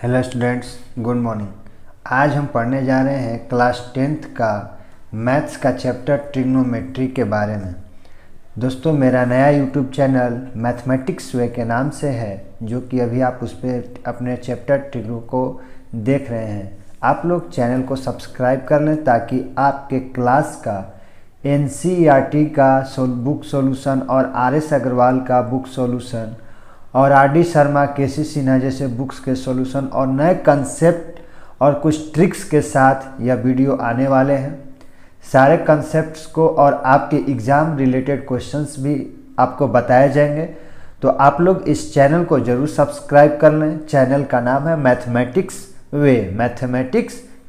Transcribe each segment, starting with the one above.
Hello students, good morning. आज हम पढ़ने जा रहे हैं क्लास 10th का मैथ्स का चैप्टर ट्रिग्नोमेट्री के बारे में। दोस्तों, मेरा नया यूट्यूब चैनल मैथमेटिक्स वे के नाम से है, जो कि अभी आप उस पर अपने चैप्टर ट्रिग्नो को देख रहे हैं। आप लोग चैनल को सब्सक्राइब कर लें ताकि आपके क्लास का NCERT का बुक सॉल्यूशन और RS अग्रवाल का बुक सॉल्यूशन और RD शर्मा, KC सिन्हा जैसे बुक्स के सॉल्यूशन और नए कंसेप्ट और कुछ ट्रिक्स के साथ यह वीडियो आने वाले हैं। सारे कंसेप्ट्स को और आपके एग्ज़ाम रिलेटेड क्वेश्चंस भी आपको बताए जाएंगे, तो आप लोग इस चैनल को ज़रूर सब्सक्राइब कर लें। चैनल का नाम है मैथमेटिक्स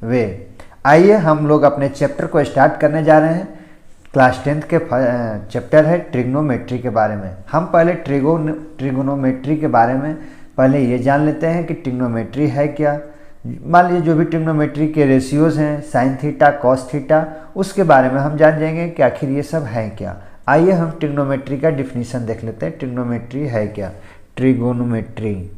वे। आइए हम लोग अपने चैप्टर को स्टार्ट करने जा रहे हैं। क्लास 10th के चैप्टर है ट्रिग्नोमेट्री के बारे में। हम पहले ट्रिग्नोमेट्री के बारे में पहले ये जान लेते हैं कि ट्रिग्नोमेट्री है क्या। मान लीजिए जो भी ट्रिग्नोमेट्री के रेशियोज़ हैं, साइन थीटा, कॉस थीटा, उसके बारे में हम जान जाएंगे कि आखिर ये सब है क्या। आइए हम ट्रिग्नोमेट्री का डिफिनीशन देख लेते हैं। ट्रिग्नोमेट्री है क्या? ट्रिग्नोमेट्री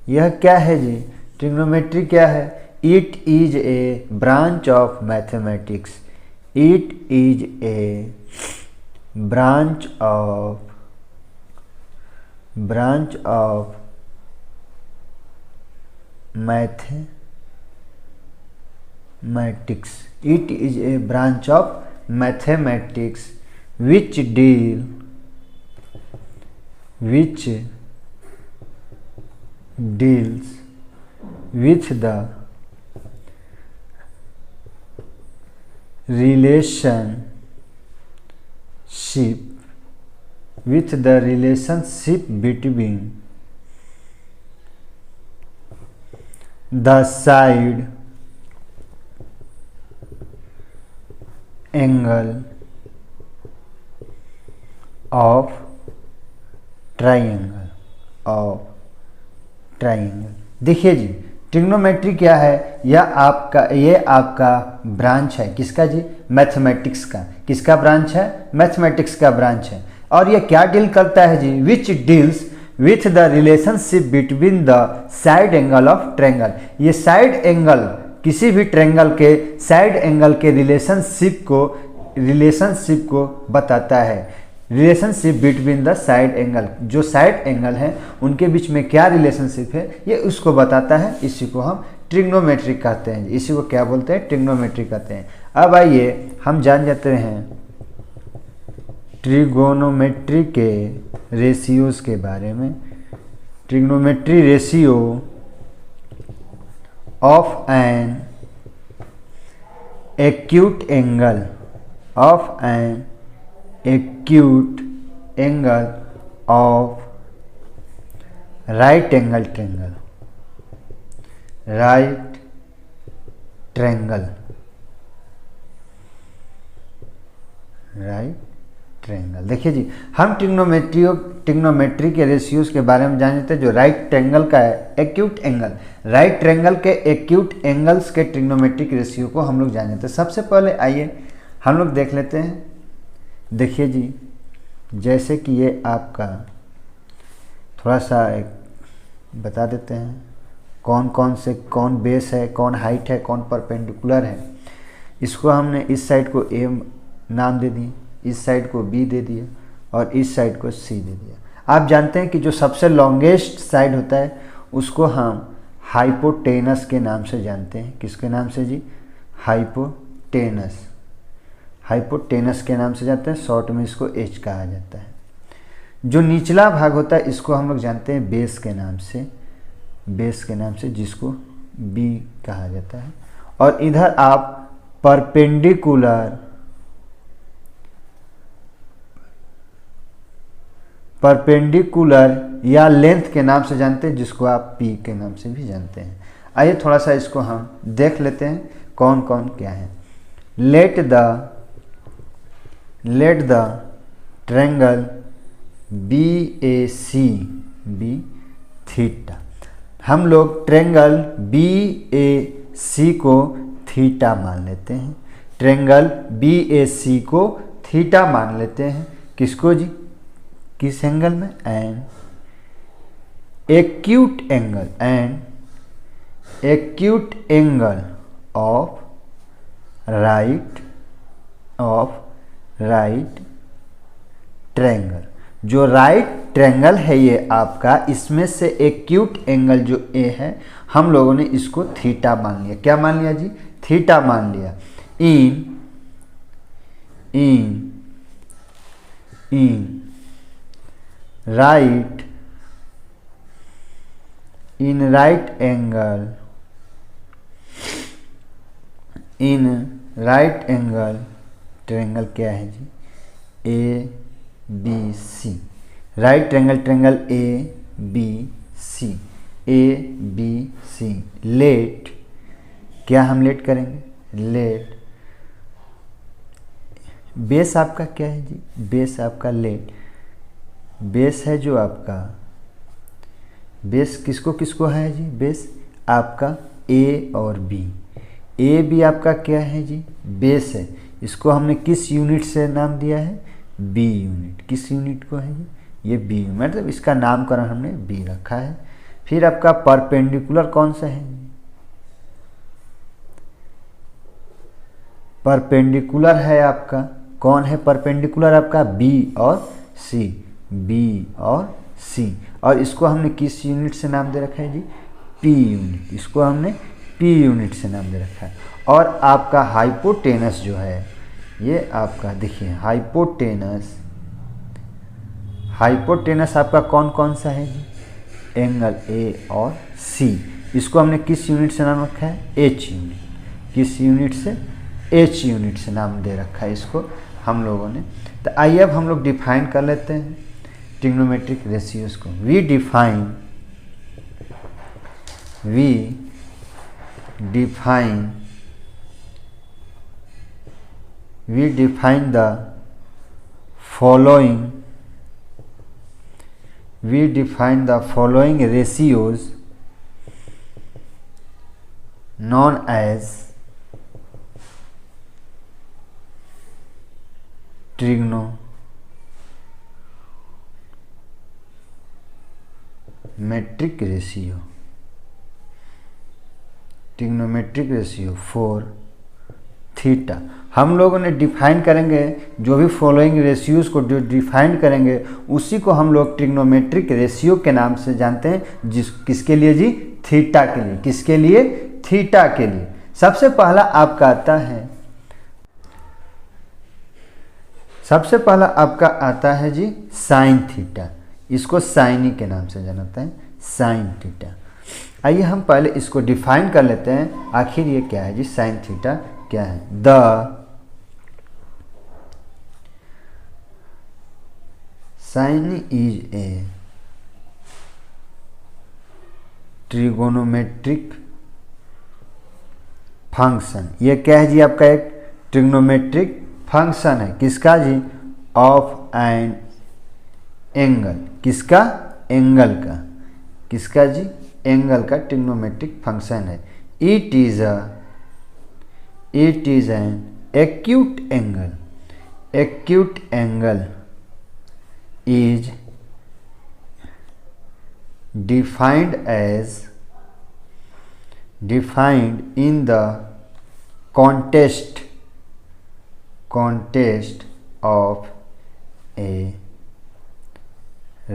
यह क्या है जी? ट्रिग्नोमेट्री क्या है? It is a branch of mathematics. It is a branch of mathematics. It is a branch of mathematics which deals with the relationship between the side angle of triangle। देखिए जी, trigonometry क्या है? ये आपका branch है। किसका जी? Mathematics का। किसका branch है? मैथमेटिक्स का ब्रांच है। और ये क्या डील करता है जी? Which deals with the relationship between the side angle of triangle. ये साइड एंगल, किसी भी ट्रायंगल के साइड एंगल के रिलेशनशिप को बताता है। Relationship between the side angle, जो साइड एंगल हैं उनके बीच में क्या रिलेशनशिप है, ये उसको बताता है। इसी को हम ट्रिग्नोमेट्री कहते हैं। इसी को क्या बोलते हैं? ट्रिग्नोमेट्री कहते हैं। अब आइए हम जान जाते हैं ट्रिग्नोमेट्री के रेशियोज के बारे में। Trigonometry ratio of N acute angle of right angle triangle. देखिए जी, हम ट्रिग्नोमेट्री के रेशियोज के बारे में जान लेते हैं। जो राइट ट्रायंगल का है एक्यूट एंगल, राइट ट्रायंगल के एक्यूट एंगल्स के ट्रिग्नोमेट्रिक रेशियो को हम लोग जान लेते हैं। सबसे पहले आइए हम लोग देख लेते हैं। देखिए जी, जैसे कि ये आपका थोड़ा सा एक बता देते हैं कौन बेस है, कौन हाइट है, कौन परपेंडिकुलर है। इसको हमने इस साइड को ए नाम दे दिए, इस साइड को बी दे दिया और इस साइड को सी दे दिया। आप जानते हैं कि जो सबसे लॉन्गेस्ट साइड होता है उसको हम हाइपोटेनस के नाम से जानते हैं। किसके नाम से जी? हाइपोटेनस के नाम से जानते हैं। शॉर्ट में इसको एच कहा जाता है। जो निचला भाग होता है इसको हम लोग जानते हैं बेस के नाम से, जिसको बी कहा जाता है। और इधर आप परपेंडिकुलर या लेंथ के नाम से जानते हैं, जिसको आप पी के नाम से भी जानते हैं। आइए थोड़ा सा इसको हम देख लेते हैं कौन कौन क्या है। Let the triangle BAC B theta. हम लोग ट्रायंगल BAC को थीटा मान लेते हैं। ट्रायंगल BAC को थीटा मान लेते हैं। किसको जी? किस एंगल में? N acute angle, N acute angle of right triangle. जो राइट ट्रायंगल है ये आपका, इसमें से एक्यूट एंगल जो ए है, हम लोगों ने इसको थीटा मान लिया। क्या मान लिया जी? थीटा मान लिया। इन राइट एंगल ट्रायंगल क्या है जी? A B C. Right triangle A B C, let, क्या हम लेट करेंगे? लेट बेस आपका क्या है जी? बेस आपका लेट, बेस है जो आपका, बेस किसको किसको है जी? बेस आपका ए और बी। ए बी आपका क्या है जी? बेस है। इसको हमने किस यूनिट से नाम दिया है? B unit. किस यूनिट को है जी? ये बी, मतलब इसका नामकरण हमने बी रखा है। फिर आपका परपेंडिकुलर कौन सा है? परपेंडिकुलर है आपका, कौन है परपेंडिकुलर आपका? बी और सी, बी और सी। और इसको हमने किस यूनिट से नाम दे रखा है जी? P unit. इसको हमने पी यूनिट से नाम दे रखा है। और आपका हाइपोटेनस जो है, ये आपका देखिए हाइपोटेनस आपका कौन कौन सा है जी? एंगल ए और सी। इसको हमने किस यूनिट से नाम रखा है? H unit. किस यूनिट से? एच यूनिट से नाम दे रखा है इसको हम लोगों ने। तो आइए अब हम लोग डिफाइन कर लेते हैं ट्रिग्नोमेट्रिक रेशियोज को। We define the following ratios known as trigonometric ratio for theta. हम लोगों ने डिफाइन करेंगे, जो भी फॉलोइंग रेशियोज को जो डिफाइन करेंगे उसी को हम लोग ट्रिग्नोमेट्रिक रेशियो के नाम से जानते हैं। किसके लिए जी? थीटा के लिए। किसके लिए? थीटा के लिए। सबसे पहला आपका आता है जी साइन थीटा। इसको साइनी के नाम से जानते हैं, साइन थीटा। आइए हम पहले इसको डिफाइन कर लेते हैं, आखिर ये क्या है जी? साइन थीटा क्या है? Sine is a trigonometric function. ये क्या है जी? आपका एक ट्रिग्नोमेट्रिक फंक्शन है। किसका जी? Of an angle. किसका? एंगल का। किसका जी? एंगल का ट्रिग्नोमेट्रिक फंक्शन है। It is an acute angle. Acute angle is defined in the context of a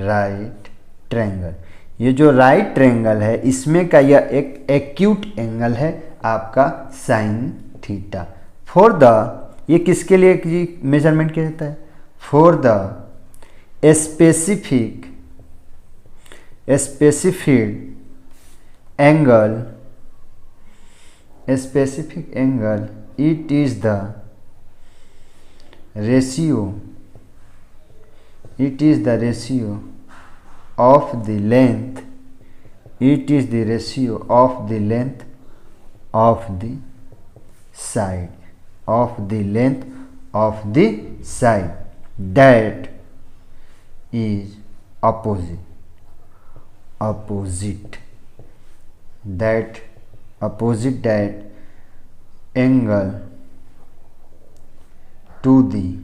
right triangle। ये जो राइट ट्रायंगल है इसमें का यह एक एक्यूट एंगल है आपका साइन थीटा। फॉर द, ये किसके लिए मेजरमेंट किया जाता है? For the specific angle, it is the ratio of the length, of the side, that is opposite that angle to the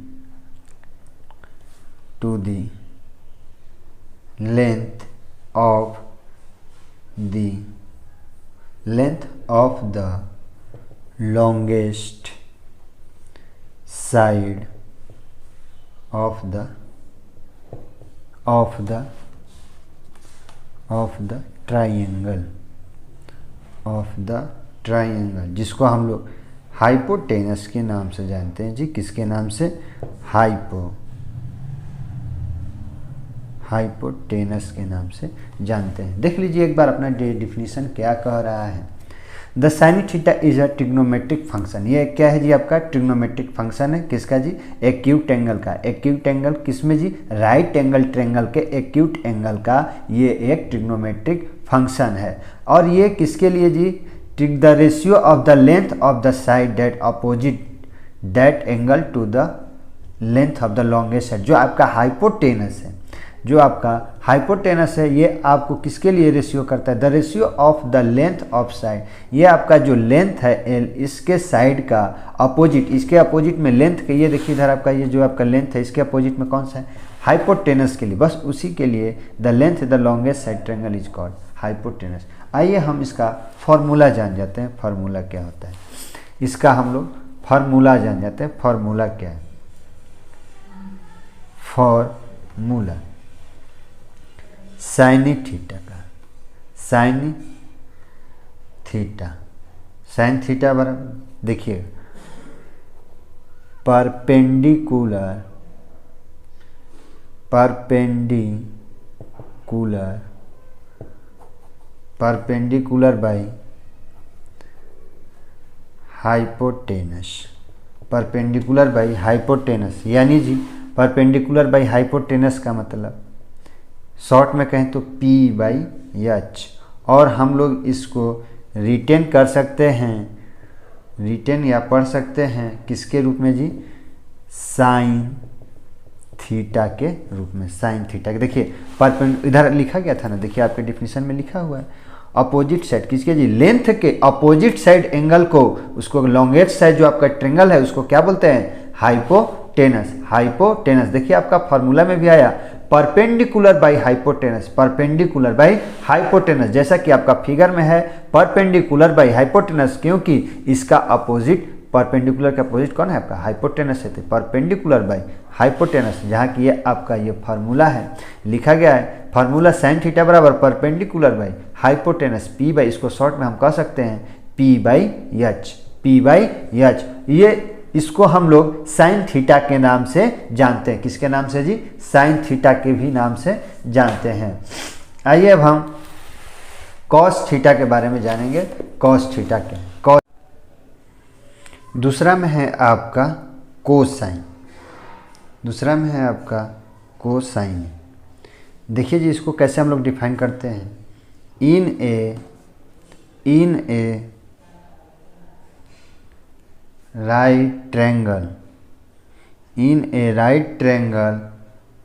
to the length of the longest side of the triangle, जिसको हम लोग hypotenuse के नाम से जानते हैं जी। किसके नाम से? हाइपोटेनस के नाम से जानते हैं। देख लीजिए एक बार अपना डिफिनीशन क्या कह रहा है। The sine theta is a trigonometric function. ये क्या है जी? आपका ट्रिग्नोमेट्रिक फंक्शन है। किसका जी? एक्यूट एंगल का। एक्यूट एंगल किसमें जी? राइट एंगल ट्रायंगल के एक्यूट एंगल का ये एक ट्रिग्नोमेट्रिक फंक्शन है। और ये किसके लिए जी? The ratio of the length of the side that opposite that angle to the length of the longest side. जो आपका हाइपोटेनस है, ये आपको किसके लिए रेशियो करता है? The ratio of the length of side. ये आपका जो लेंथ है एल, इसके साइड का अपोजिट, इसके अपोजिट में लेंथ के, ये देखिए इधर आपका ये जो आपका लेंथ है इसके अपोजिट में कौन सा है? हाइपोटेनस के लिए, बस उसी के लिए the length the longest side triangle is called hypotenuse. आइए हम इसका फॉर्मूला जान जाते हैं। फॉर्मूला क्या होता है इसका? हम लोग फॉर्मूला जान जाते हैं। फॉर्मूला क्या है? फॉर्मूला साइन थीटा का, साइन थीटा बराबर, देखिए perpendicular by hypotenuse. Perpendicular by hypotenuse यानी जी परपेंडिकुलर बाई हाइपोटेनस का मतलब शॉर्ट में कहें तो P/H। और हम लोग इसको रिटेन कर सकते हैं, रिटेन या पढ़ सकते हैं किसके रूप में जी? साइन थीटा के रूप में। साइन थीटा के देखिए इधर लिखा गया था ना, देखिए आपके डिफिनीशन में लिखा हुआ है अपोजिट साइड किसके जी? लेंथ के अपोजिट साइड एंगल को, उसको लॉन्गेस्ट साइड जो आपका ट्रायंगल है उसको क्या बोलते हैं? हाइपोटेनस। हाइपोटेनस देखिए आपका फॉर्मूला में भी आया perpendicular by hypotenuse. Perpendicular by hypotenuse जैसा कि आपका फिगर में है परपेंडिकुलर बाई हाइपोटेनस, क्योंकि इसका अपोजिट, परपेंडिकुलर का अपोजिट कौन है? आपका हाइपोटेनस है। तो परपेंडिकुलर बाई हाइपोटेनस, जहाँ की ये आपका ये फार्मूला है लिखा गया है। फार्मूला साइन थीटा बराबर परपेंडिकुलर बाई हाइपोटेनस P/, इसको शॉर्ट में हम कह सकते हैं P/H। ये इसको हम लोग साइन थीटा के नाम से जानते हैं। किसके नाम से जी? साइन थीटा के भी नाम से जानते हैं। आइए अब हम कॉस थीटा के बारे में जानेंगे। कॉस थीटा क्या है? दूसरा में है आपका कोसाइन। देखिए जी इसको कैसे हम लोग डिफाइन करते हैं? In a right triangle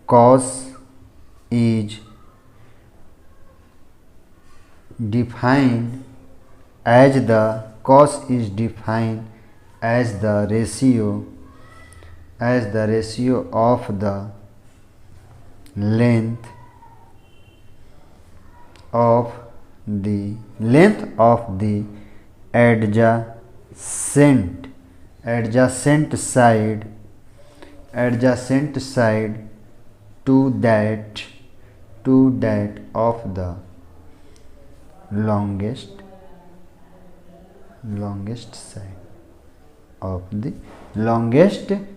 cos is defined as the ratio of the length of the adjacent side to that of the longest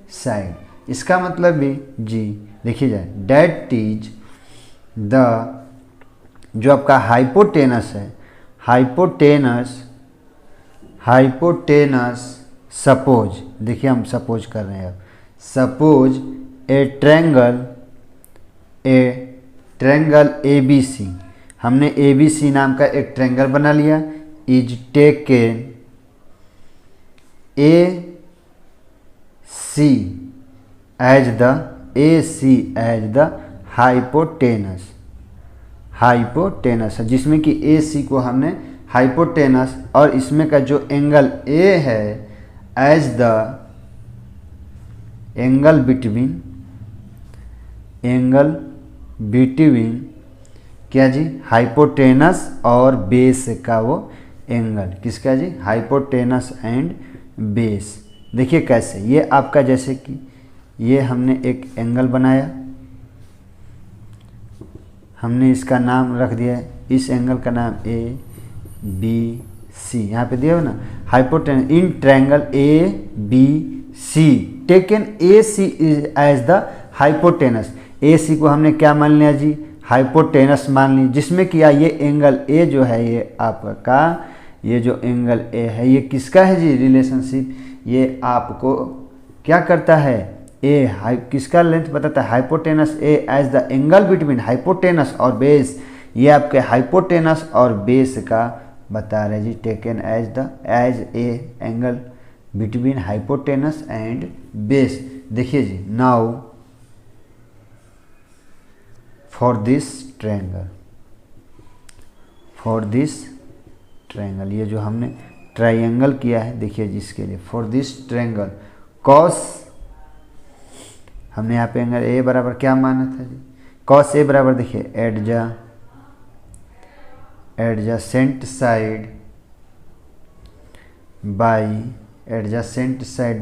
side। इसका मतलब भी जी देखिए जाए डेट इज द, जो आपका हाइपोटेनस है, हाइपोटेनस सपोज, देखिए हम सपोज कर रहे हैं अब, सपोज ए ट्रायंगल ABC, हमने ABC नाम का एक ट्रायंगल बना लिया, is taken AC as the hypotenuse, जिसमें कि AC को हमने हाइपोटेनस और इसमें का जो एंगल A है as the angle between angle between क्या जी, हाइपोटेनस और बेस का वो एंगल, किसका जी, हाइपोटेनस एंड बेस। देखिए कैसे, ये आपका जैसे कि ये हमने एक एंगल बनाया, हमने इसका नाम रख दिया है, इस एंगल का नाम ए बी सी, यहाँ पे दिया हो ना, hypotenuse in triangle A B C taken A C is as the hypotenuse. A C को हमने क्या मान लिया जी, हाइपोटेनस मान ली, जिसमें किया ये एंगल ए जो है, ये आपका ये जो एंगल ए है ये किसका है जी, रिलेशनशिप, ये आपको क्या करता है, ए किसका लेंथ बताता है, hypotenuse a as the angle between hypotenuse और बेस, ये आपके हाइपोटेनस और बेस का बता रहे जी, taken as a angle between hypotenuse and base. देखिए जी, नाउ फॉर दिस ट्रायंगल, ये जो हमने ट्रायंगल किया है, देखिए जी इसके लिए फॉर दिस ट्रायंगल कॉस, हमने यहाँ पे एंगल ए बराबर क्या माना था जी, कॉस ए बराबर देखिए एडजेसेंट साइड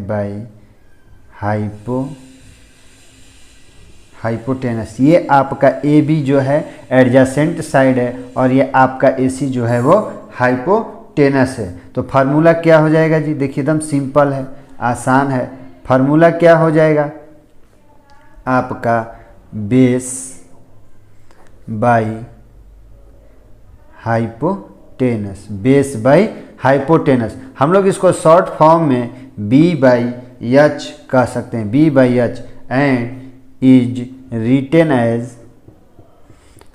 बाई हाइपोटेनस। ये आपका ए बी जो है एडजेसेंट साइड है और ये आपका ए सी जो है वो हाइपोटेनस है। तो फार्मूला क्या हो जाएगा जी, देखिए एकदम सिंपल है, आसान है। फार्मूला क्या हो जाएगा आपका, base by hypotenuse, base by hypotenuse. हम लोग इसको शॉर्ट फॉर्म में बी बाई एच कह सकते हैं, B by H, and is written as,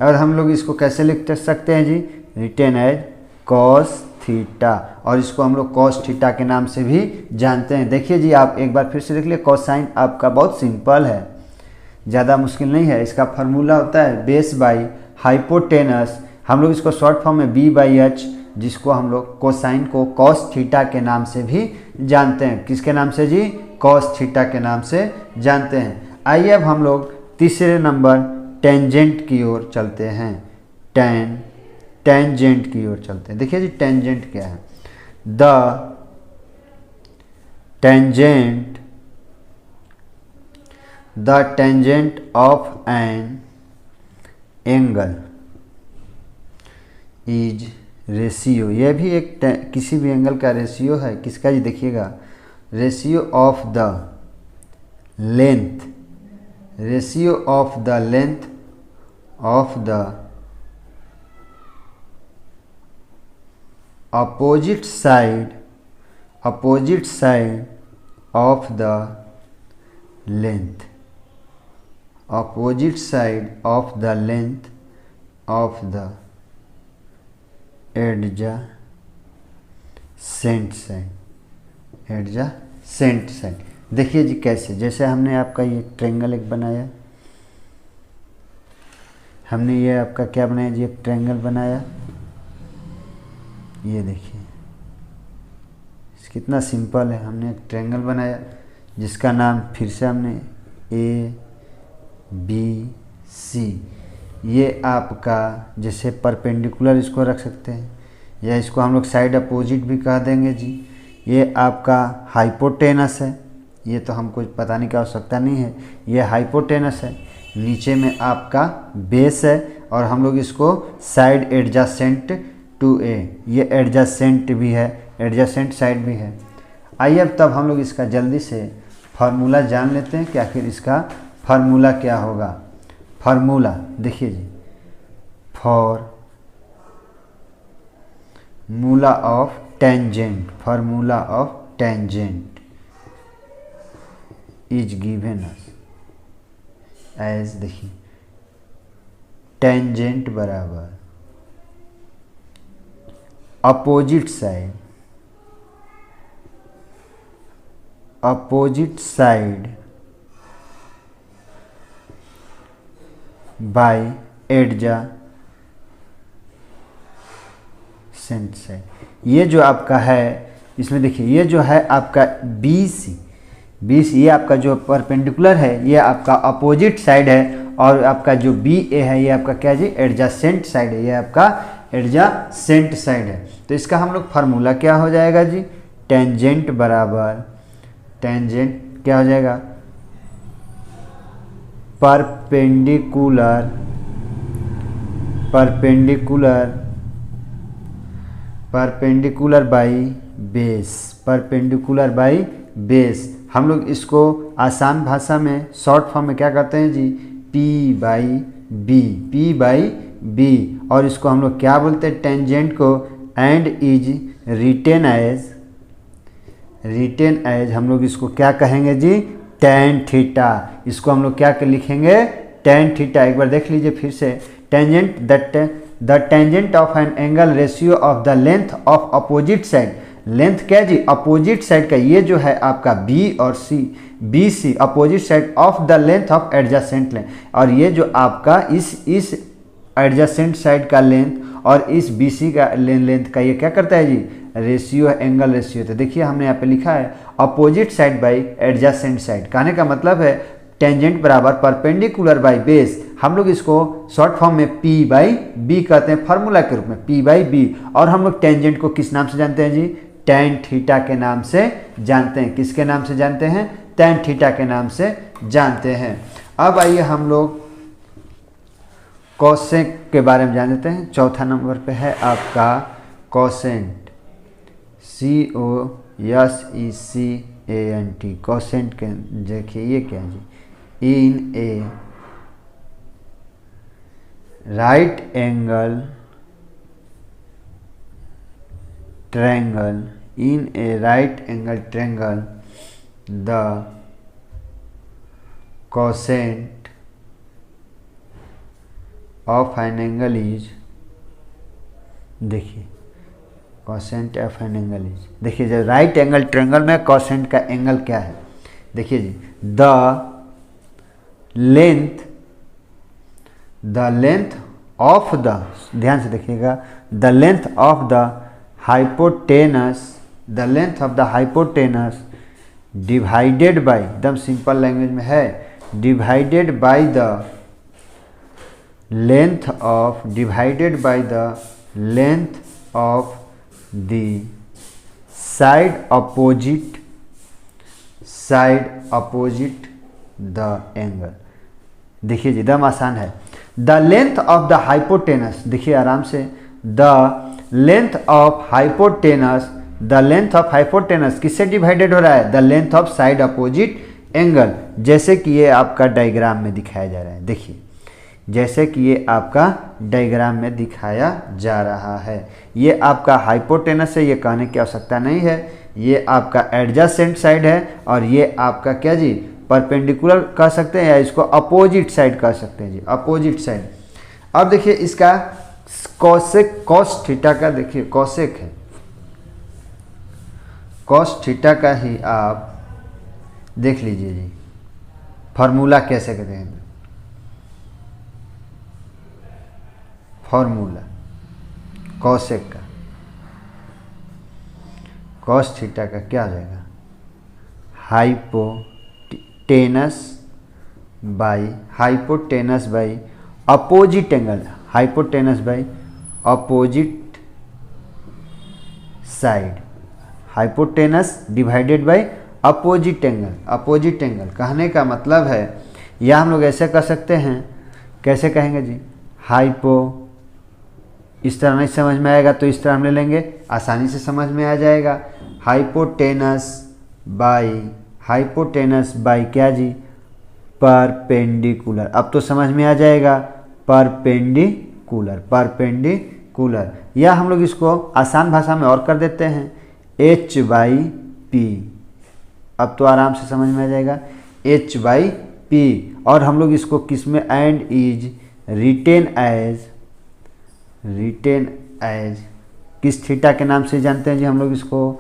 और हम लोग इसको कैसे लिख सकते हैं जी, रिटेन एज कॉस थीटा, और इसको हम लोग कॉस थीटा के नाम से भी जानते हैं। देखिए जी, आप एक बार फिर से देख लिए, कोसाइन आपका बहुत सिंपल है, ज़्यादा मुश्किल नहीं है। इसका फार्मूला होता है बेस बाई हाइपोटेनस, हम लोग इसको शॉर्ट फॉर्म में बी बाई एच, जिसको हम लोग कोसाइन को कॉस थीटा के नाम से भी जानते हैं। किसके नाम से जी, कॉस थीटा के नाम से जानते हैं। आइए अब हम लोग तीसरे नंबर टेंजेंट की ओर चलते हैं, टेंजेंट की ओर चलते हैं। देखिए जी, टेंजेंट क्या है, the tangent of an angle is ratio, यह भी एक किसी भी एंगल का रेशियो है। किसका जी, देखिएगा, ratio of the length, ratio of the length of the opposite side of the length, opposite side of the length of the adjacent side। देखिए जी कैसे, जैसे हमने आपका ये ट्रायंगल एक बनाया, हमने ये आपका क्या बनाया जी, एक ट्रायंगल बनाया। ये देखिए कितना सिंपल है, हमने एक ट्रायंगल बनाया जिसका नाम फिर से हमने ए बी सी, ये आपका जैसे परपेंडिकुलर इसको रख सकते हैं, या इसको हम लोग साइड अपोजिट भी कह देंगे जी। ये आपका हाइपोटेनस है, ये तो हमको बताने की आवश्यकता नहीं है, ये हाइपोटेनस है। नीचे में आपका बेस है और हम लोग इसको साइड एडजेसेंट टू ए, ये एडजेसेंट भी है, एडजेसेंट साइड भी है। आइए अब तब हम लोग इसका जल्दी से फार्मूला जान लेते हैं कि आखिर इसका फार्मूला क्या होगा। फार्मूला देखिए जी, formula of tangent is given as, देखिए टेंजेंट बराबर opposite side by adjacent side. ये जो आपका है, इसमें देखिए ये जो है आपका BC, ये आपका जो परपेंडिकुलर है ये आपका अपोजिट साइड है, और आपका जो बी ए है ये आपका क्या जी, एडजासेंट साइड है, ये आपका एडजासेंट साइड है। तो इसका हम लोग फार्मूला क्या हो जाएगा जी, टेंजेंट बराबर, टेंजेंट क्या हो जाएगा, perpendicular, perpendicular, perpendicular by base, perpendicular by base. हम लोग इसको आसान भाषा में शॉर्ट फॉर्म में क्या करते हैं जी, P by B, P by B. और इसको हम लोग क्या बोलते हैं, टेंजेंट को, and is written as, written as हम लोग इसको क्या कहेंगे जी, टेन थीटा। इसको हम लोग क्या लिखेंगे, टेन थीटा। एक बार देख लीजिए फिर से, tangent the tangent of an angle ratio of the length of opposite side, length क्या जी, अपोजिट साइड का, ये जो है आपका बी और C, B C opposite side of the length of adjacent length, और ये जो आपका इस एडजेसेंट साइड का लेंथ और इस बी सी का लेंथ का ये क्या करता है जी, रेशियो, एंगल रेशियो। तो देखिए हमने यहाँ पे लिखा है opposite side by adjacent side, कहने का मतलब है टेंजेंट बराबर परपेंडिकुलर बाई बेस। हम लोग इसको शॉर्ट फॉर्म में P बाई बी कहते हैं, फार्मूला के रूप में P बाई बी। और हम लोग टेंजेंट को किस नाम से जानते हैं जी, टेन थीटा के नाम से जानते हैं। किसके नाम से जानते हैं, टेन थीटा के नाम से जानते हैं। अब आइए हम लोग कोसेक के बारे में जान लेते हैं। चौथा नंबर पे है आपका कोसेंट, COSECANT, कोसेंट के देखिए ये क्या है जी, in a right angle triangle, in a right angle triangle the cosecant of an angle is, देखिए cosecant of an angle is, देखिए जब राइट एंगल ट्रायंगल में cosecant का एंगल क्या है, देखिए जी, द लेंथ ऑफ द, ध्यान से देखिएगा, the length of the hypotenuse, the length of the hypotenuse divided by, एकदम सिंपल लैंग्वेज में है, divided by the length of, divided by the length of the side opposite the angle. देखिए जी एकदम आसान है, the length of the hypotenuse, देखिए आराम से, the length of hypotenuse, the length of hypotenuse किससे डिवाइडेड हो रहा है, the length of side opposite angle. जैसे कि ये आपका डायग्राम में दिखाया जा रहा है, देखिए जैसे कि ये आपका डायग्राम में दिखाया जा रहा है, ये आपका हाइपोटेनस है, ये कहने की आवश्यकता नहीं है, ये आपका एडजेसेंट साइड है, और ये आपका क्या जी, परपेंडिकुलर कह सकते हैं, या इसको अपोजिट साइड कह सकते हैं जी, अपोजिट साइड। अब देखिए इसका कोसेक, कॉस थीटा का, देखिए कोसेक है, कॉस थीटा का ही आप देख लीजिए जी, फॉर्मूला कैसे कहते हैं, फॉर्मूला कोसेक का, कॉस थीटा का क्या हो जाएगा, hypotenuse by opposite angle, hypotenuse by opposite side, hypotenuse divided by opposite angle, opposite angle कहने का मतलब है, या हम लोग ऐसे कर सकते हैं, कैसे कहेंगे जी, हाइपो, इस तरह नहीं समझ में आएगा तो इस तरह हम ले लेंगे, आसानी से समझ में आ जाएगा, हाइपोटेनस बाई क्या जी, परपेंडिकुलर। अब तो समझ में आ जाएगा, परपेंडिकुलर। या हम लोग इसको आसान भाषा में और कर देते हैं, H बाई पी, अब तो आराम से समझ में आ जाएगा, H बाई पी। और हम लोग इसको किस में, एंड इज रिटेन एज किस थीटा के नाम से जानते हैं जी, हम लोग इसको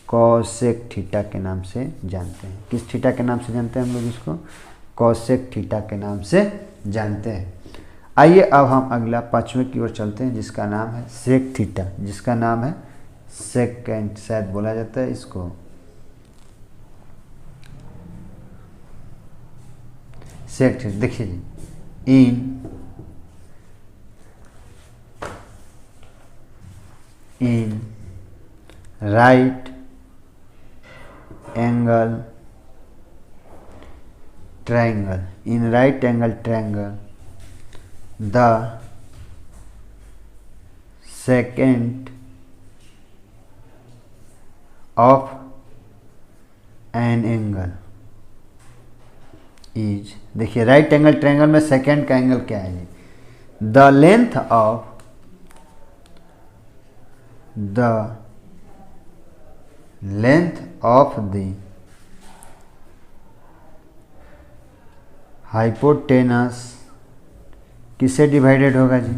कोसेक थीटा के नाम से जानते हैं। किस थीटा के नाम से जानते हैं हम लोग इसको, कोसेक थीटा के नाम से जानते हैं। आइए अब हम अगला पांचवें की ओर चलते हैं, जिसका नाम है सेक थीटा, जिसका नाम है सेकेंड शायद बोला जाता है इसको, सेक थीटा। देखिए जी in right angle triangle, in right angle triangle, the secant of an angle is, देखिए राइट एंगल ट्रायंगल में सेकेंड का एंगल क्या है, the length of the hypotenuse किससे डिवाइडेड होगा जी,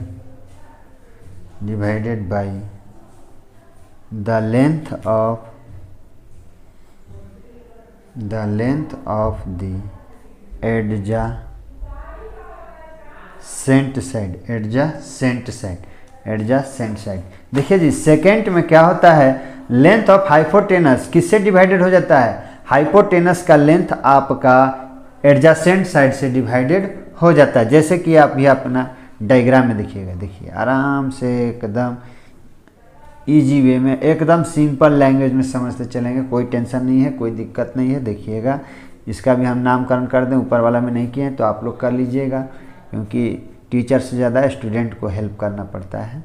divided by the length of the adjacent side. देखिए जी सेकेंड में क्या होता है, लेंथ ऑफ हाइपोटेनस किससे डिवाइडेड हो जाता है, हाइपोटेनस का लेंथ आपका एडजासेंट साइड से डिवाइडेड हो जाता है। जैसे कि आप भी अपना डायग्राम में देखिएगा, देखिए आराम से एकदम इजी वे में, एकदम सिंपल लैंग्वेज में समझते चलेंगे, कोई टेंशन नहीं है, कोई दिक्कत नहीं है। देखिएगा इसका भी हम नामकरण कर दें, ऊपर वाला में नहीं किए हैं तो आप लोग कर लीजिएगा, क्योंकि टीचर से ज़्यादा स्टूडेंट को हेल्प करना पड़ता है।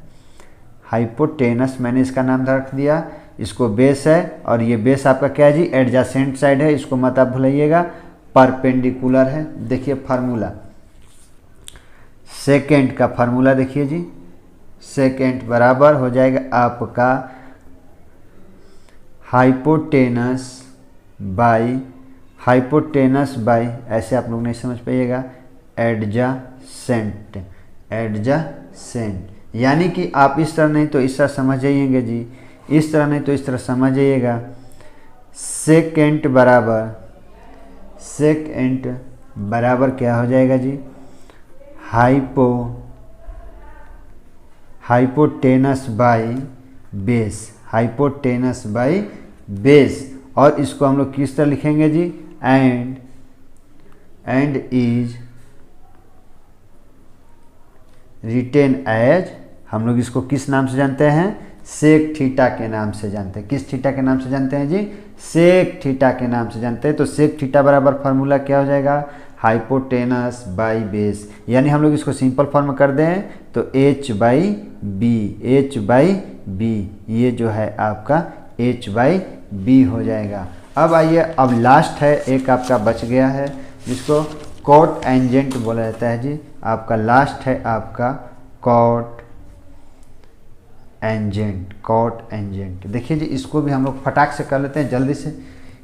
हाइपोटेनस मैंने इसका नाम रख दिया, इसको बेस है और ये बेस आपका क्या है जी, एडजासेंट साइड है, इसको मत आप भूलिएगा, परपेंडिकुलर है। देखिए फार्मूला, सेकेंड का फार्मूला देखिए जी, सेकेंड बराबर हो जाएगा आपका हाइपोटेनस बाई ऐसे आप लोग नहीं समझ पाइएगा, एडजासेंट, यानी कि आप इस तरह नहीं तो इस तरह समझ जाइएंगे जी, इस तरह नहीं तो इस तरह समझ जाइएगा। सेकेंड बराबर क्या हो जाएगा जी, हाइपोटेनस बाई बेस, और इसको हम लोग किस तरह लिखेंगे जी, एंड इज रिटेन एज, हम लोग इसको किस नाम से जानते हैं, सेक थीटा के नाम से जानते हैं। किस थीटा के नाम से जानते हैं जी, सेक थीटा के नाम से जानते हैं। तो सेक थीटा बराबर फार्मूला क्या हो जाएगा, हाइपोटेनस बाई बेस, यानी हम लोग इसको सिंपल फॉर्म कर दें तो h बाई बी, ये जो है आपका h बाई बी हो जाएगा। अब आइए, अब लास्ट है एक आपका बच गया है जिसको कॉट एंजेंट बोला जाता है जी, आपका लास्ट है आपका कॉट एंजेंट। देखिए जी इसको भी हम लोग फटाक से कर लेते हैं जल्दी से,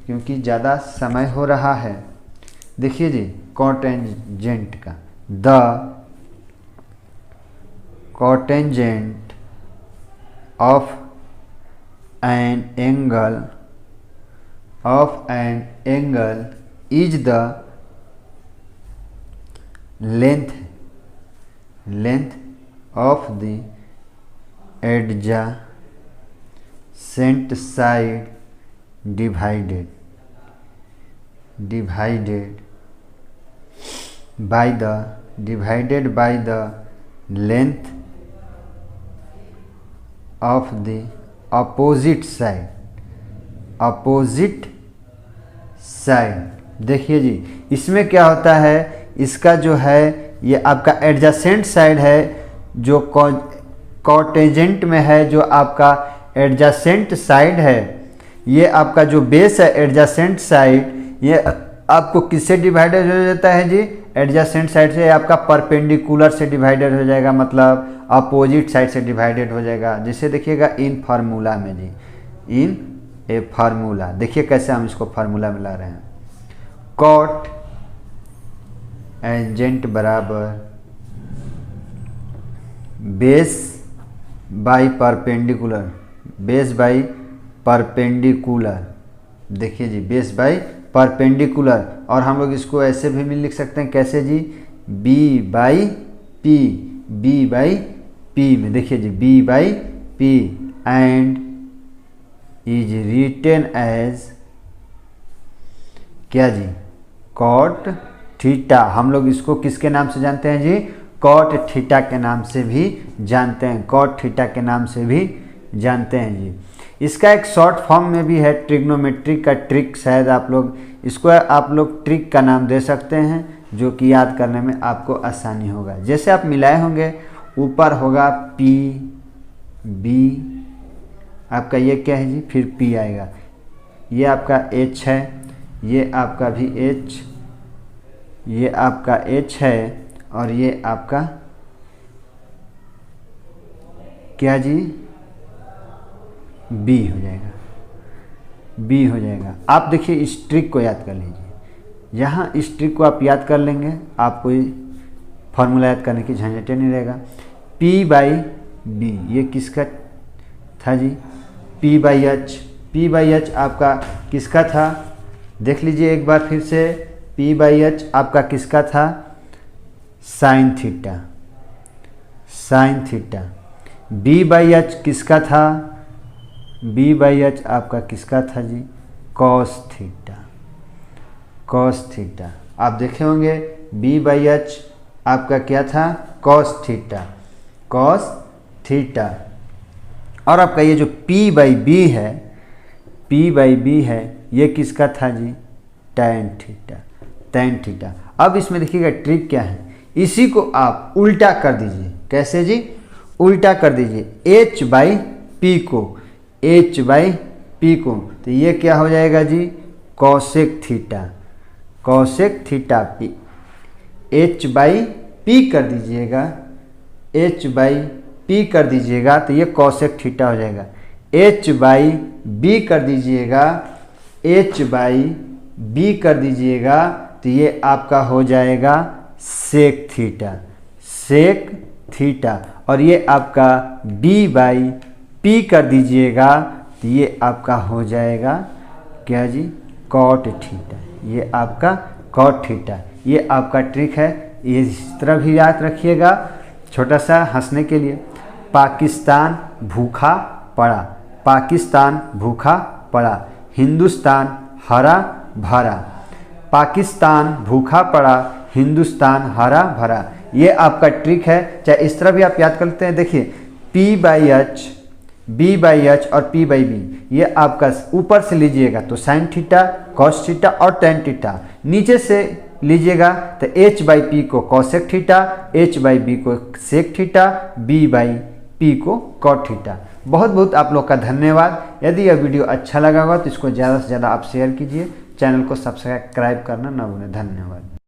क्योंकि ज़्यादा समय हो रहा है। देखिए जी कॉट एंजेंट का, the cotangent of an angle is the length of the adjacent side divided by the length of the opposite side. देखिए जी इसमें क्या होता है, इसका जो है ये आपका एडजासेंट साइड है, जो कॉटेंजेंट में है, जो आपका एडजासेंट साइड है, ये आपका जो बेस है एडजासेंट साइड, ये आपको किससे डिवाइडेड हो जाता है जी, एडजासेंट साइड से, आपका परपेंडिकुलर से डिवाइडेड हो जाएगा, मतलब अपोजिट साइड से डिवाइडेड हो जाएगा। जिसे देखिएगा इन फार्मूला में जी, इन ए फार्मूला, देखिए कैसे हम इसको फार्मूला में ला रहे हैं, कॉट एंजेंट बराबर बेस बाई परपेंडिकुलर, देखिए जी बेस बाई परपेंडिकुलर, और हम लोग इसको ऐसे भी लिख सकते हैं, कैसे जी, बी बाई पी में, देखिए जी B by P, and is written as क्या जी, कॉट थीटा, हम लोग इसको किसके नाम से जानते हैं जी? कॉट थीटा के नाम से भी जानते हैं, कॉट थीटा के नाम से भी जानते हैं जी। इसका एक शॉर्ट फॉर्म में भी है ट्रिग्नोमेट्री का ट्रिक, शायद आप लोग ट्रिक का नाम दे सकते हैं, जो कि याद करने में आपको आसानी होगा। जैसे आप मिलाए होंगे, ऊपर होगा पी बी, आपका ये क्या है जी? फिर पी आएगा, ये आपका एच है, ये आपका भी एच, ये आपका एच है, और ये आपका क्या जी? बी हो जाएगा, बी हो जाएगा। आप देखिए इस ट्रिक को याद कर लीजिए। यहाँ इस ट्रिक को आप याद कर लेंगे, आपको फॉर्मूला याद करने की झंझट नहीं रहेगा। P बाई बी, ये किसका था जी? P by H, P by H आपका किसका था? देख लीजिए एक बार फिर से, P बाई एच आपका किसका था? Sine theta, sine theta. B by H किसका था? B बाई एच आपका किसका था जी? Cos theta, cos theta. आप देखे होंगे B बाई एच आपका क्या था? Cos theta, cos theta. और आपका ये जो P बाई बी है, P बाई बी है, ये किसका था जी? Tan theta, tan theta. अब इसमें देखिएगा ट्रिक क्या है, इसी को आप उल्टा कर दीजिए। कैसे जी? उल्टा कर दीजिए H बाई पी को, H बाई पी को, तो ये क्या हो जाएगा जी? Cosec theta, cosec theta P. H by P कर दीजिएगा, H बाई पी कर दीजिएगा, तो ये कॉसेक थीटा हो जाएगा। H बाई बी कर दीजिएगा, H बाई बी कर दीजिएगा, तो ये आपका हो जाएगा सेक थीटा, सेक थीटा। और ये आपका B बाई पी कर दीजिएगा, तो ये आपका हो जाएगा क्या जी? कॉट थीटा, ये आपका कॉट थीटा। ये आपका ट्रिक है, ये इस तरह भी याद रखिएगा, छोटा सा हंसने के लिए। पाकिस्तान भूखा पड़ा, पाकिस्तान भूखा पड़ा, हिंदुस्तान हरा भरा। पाकिस्तान भूखा पड़ा, हिंदुस्तान हरा भरा। ये आपका ट्रिक है, चाहे इस तरह भी आप याद करते हैं। देखिए P by H, B by H और P बाई बी, ये आपका ऊपर से लीजिएगा तो साइन थीटा, कॉस थीटा और टेन थीटा। नीचे से लीजिएगा तो H बाई पी को cosec theta, H by B को sec theta, B by P को कॉट थीटा। बहुत बहुत आप लोग का धन्यवाद। यदि यह वीडियो अच्छा लगा होगा तो इसको ज़्यादा से ज़्यादा आप शेयर कीजिए, चैनल को सब्सक्राइब करना ना भूलें। धन्यवाद।